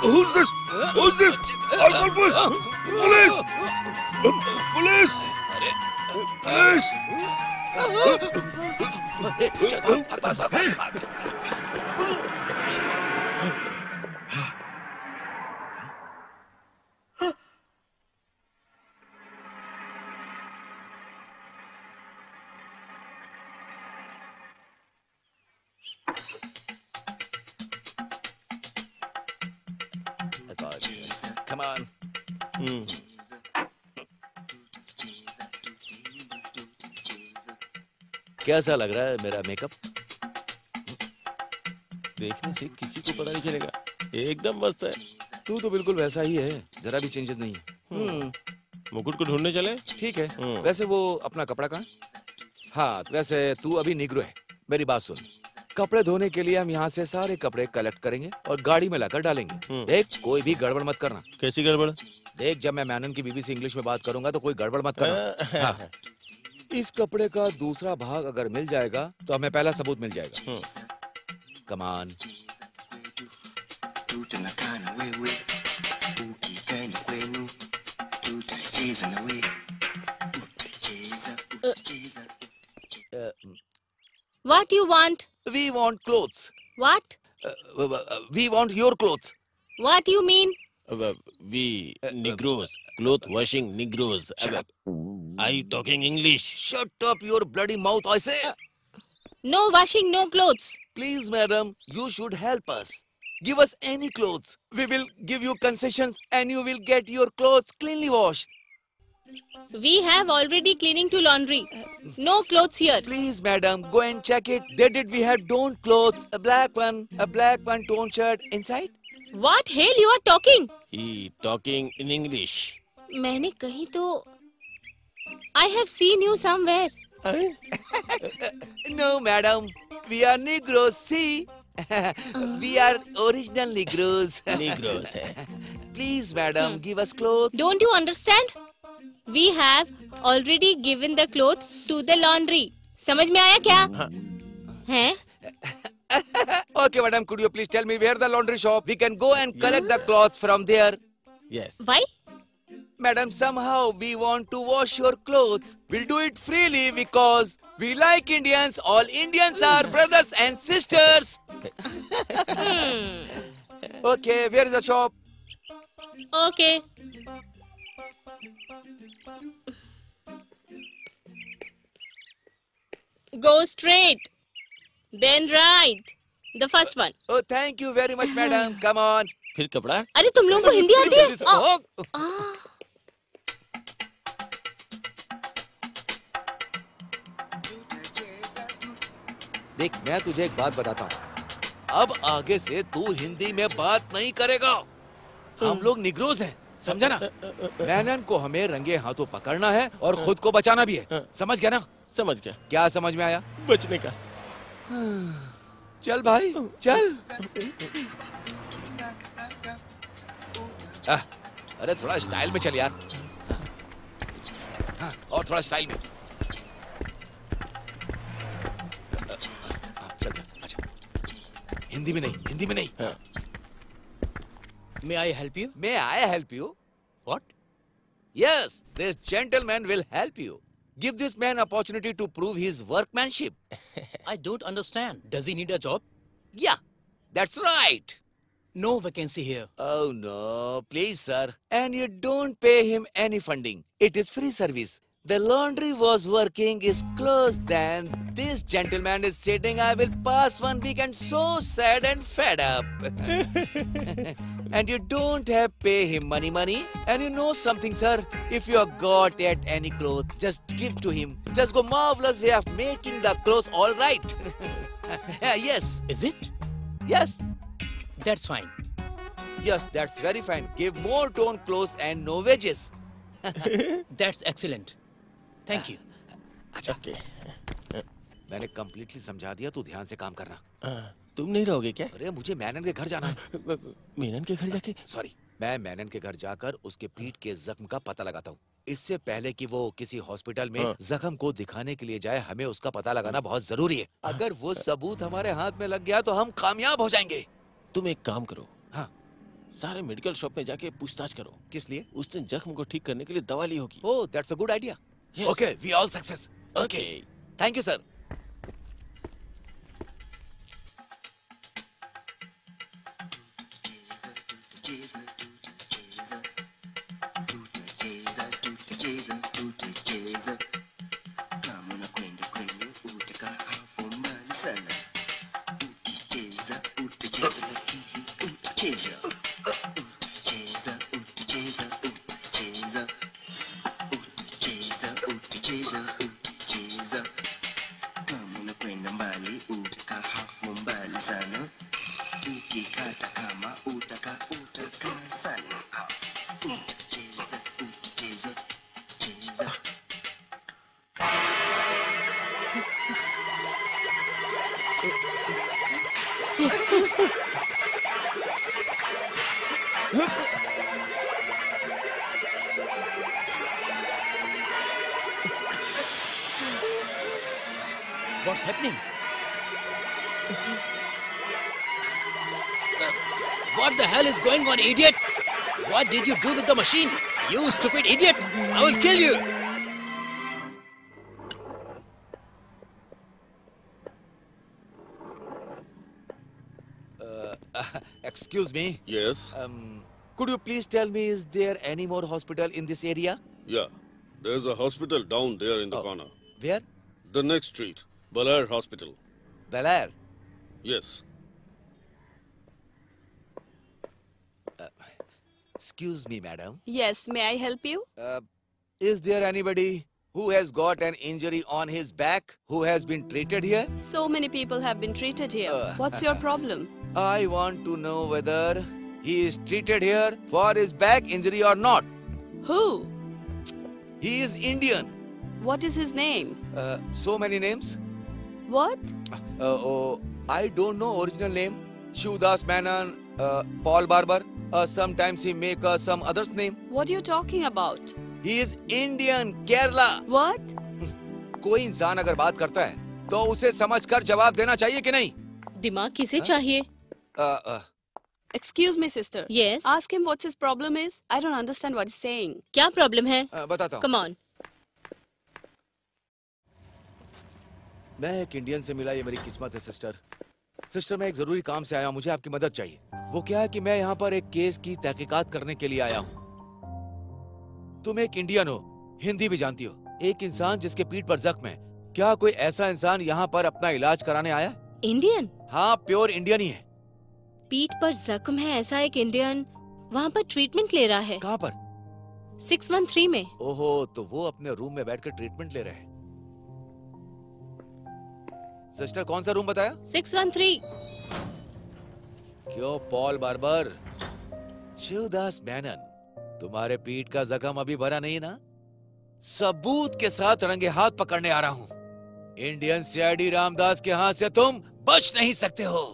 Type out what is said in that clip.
Who's this? Who's this? I'll call police! Police! Police! Police! Come on. कैसा लग रहा है मेरा मेकअप? देखने से किसी को पता नहीं चलेगा, एकदम मस्त है। तू तो बिल्कुल वैसा ही है, जरा भी चेंजेस नहीं है। मुकुट को ढूंढने चले? ठीक है। वैसे वो अपना कपड़ा कहाँ? हाँ, वैसे तू अभी निग्रो है। मेरी बात सुन, कपड़े धोने के लिए हम यहाँ से सारे कपड़े कलेक्ट करेंगे और गाड़ी में लाकर डालेंगे। देख, कोई भी गड़बड़ मत करना। कैसी गड़बड़? देख, जब मैं मैनन की बीबी से इंग्लिश में बात करूंगा तो कोई गड़बड़ मत करना। हाँ। इस कपड़े का दूसरा भाग अगर मिल जाएगा तो हमें पहला सबूत मिल जाएगा। Come on. What you want? We want clothes. What? We want your clothes. What you mean? We Negroes, cloth washing Negroes. Are you talking English? Shut up your bloody mouth, I say. No washing, no clothes. Please, madam, you should help us. Give us any clothes. We will give you concessions and you will get your clothes cleanly washed. We have already cleaning to laundry. No clothes here. Please, madam, go and check it. There did we have don't clothes, a black one torn shirt inside. What hell you are talking? He talking in English. मैंने कहीं तो I have seen you somewhere. No, madam. We are Negroes. See, we are original Negroes. Negroes. Please, madam, give us clothes. Don't you understand? We have already given the clothes to the laundry. समझ में आया क्या? हैं? Okay, madam, could you please tell me where the laundry shop? We can go and collect the clothes from there. Yes. Why? Madam, somehow we want to wash your clothes. We'll do it freely because we like Indians. All Indians are brothers and sisters. Okay, where is the shop? Okay. Go straight. Then right. The first one. Oh, thank you very much, madam. Come on. फिर कपड़ा? अरे तुम लोगों को हिंदी आती है? देख, मैं तुझे एक बात बताता हूँ। अब आगे से तू हिंदी में बात नहीं करेगा। हम लोग निग्रोज हैं, समझा ना? मैनन को हमें रंगे हाथों पकड़ना है और खुद को बचाना भी है। समझ गया ना? समझ गया। क्या समझ में आया? बचने का। चल भाई, चल। अरे थोड़ा स्टाइल में चल यार। और थोड़ा स्टाइल में। चल चल, अच्छा। हिंदी में नहीं, हिंदी में नहीं। May I help you? May I help you? What? Yes, this gentleman will help you. Give this man opportunity to prove his workmanship. I don't understand. Does he need a job? Yeah, that's right. No vacancy here. Oh no, please sir. And you don't pay him any funding. It is free service. The laundry was working is closed then. This gentleman is sitting. I will pass one weekend so sad and fed up. And you don't have pay him money. And you know something, sir? If you have got yet any clothes, just give to him. Just go marvelous way of making the clothes all right. Yes. Is it? Yes. That's fine. Yes, that's very fine. Give more torn clothes and no wages. That's excellent. Thank you. अच्छा, मैंने completely समझा दिया, तू ध्यान से काम करना। तुम नहीं रहोगे क्या? अरे मुझे मैनन के घर जाना है। मैनन के घर जाके? सॉरी, मैं मैनन के घर जाकर उसके पीठ के जख्म का पता लगाता हूँ। इससे पहले कि वो किसी हॉस्पिटल में जख्म को दिखाने के लिए जाए, हमें उसका पता लगाना बहुत जरूरी है। अगर वो सबूत हमारे हाथ में लग गया तो हम कामयाब हो जाएंगे। तुम एक काम करो, हाँ। सारे मेडिकल शॉप में जाके पूछताछ करो। किस लिए? उसने जख्म को ठीक करने के लिए दवा ली होगी। Oh, that's a good idea. Yes. Okay, we all success. Okay, thank you sir. What's happening? What the hell is going on, idiot? What did you do with the machine? You stupid idiot! I will kill you! Excuse me. Yes. Could you please tell me, is there any more hospital in this area? Yeah. There's a hospital down there in the Oh. corner. Where? The next street. Belair Hospital. Bel Air. Yes. Excuse me, madam. Yes, may I help you? Is there anybody who has got an injury on his back who has been treated here? So many people have been treated here. What's your problem? I want to know whether he is treated here for his back injury or not. Who? He is Indian. What is his name? So many names. What? I don't know original name. Shivdas Menon, Paul Barber. Sometimes he make some other's name. What are you talking about? He is Indian, Kerala. What? कोई इंसान अगर बात करता है तो उसे समझकर जवाब देना चाहिए कि नहीं? दिमाग किसे चाहिए? Excuse me, sister. Yes. Ask him what his problem is. I don't understand what he's saying. क्या प्रॉब्लम है? बताता हूँ। Come on. मैं एक इंडियन से मिला, ये मेरी किस्मत है सिस्टर। सिस्टर, मैं एक जरूरी काम से आया हूँ, मुझे आपकी मदद चाहिए। वो क्या है कि मैं यहाँ पर एक केस की तहकीकात करने के लिए आया हूँ। तुम एक इंडियन हो, हिंदी भी जानती हो। एक इंसान जिसके पीठ पर जख्म है, क्या कोई ऐसा इंसान यहाँ पर अपना इलाज कराने आया? इंडियन? हाँ, प्योर इंडियन ही है। पीठ पर जख्म है ऐसा एक इंडियन वहाँ पर ट्रीटमेंट ले रहा है। कहाँ पर? 613 में। ओहो, तो वो अपने रूम में बैठकर ट्रीटमेंट ले रहे हैं। सिस्टर, कौन सा रूम बताया? 613। क्यों पॉल बार्बर? शिवदास मेनन, तुम्हारे पीठ का जख्म अभी भरा नहीं ना? सबूत के साथ रंगे हाथ पकड़ने आ रहा हूँ। इंडियन सीआईडी रामदास के हाथ से तुम बच नहीं सकते हो।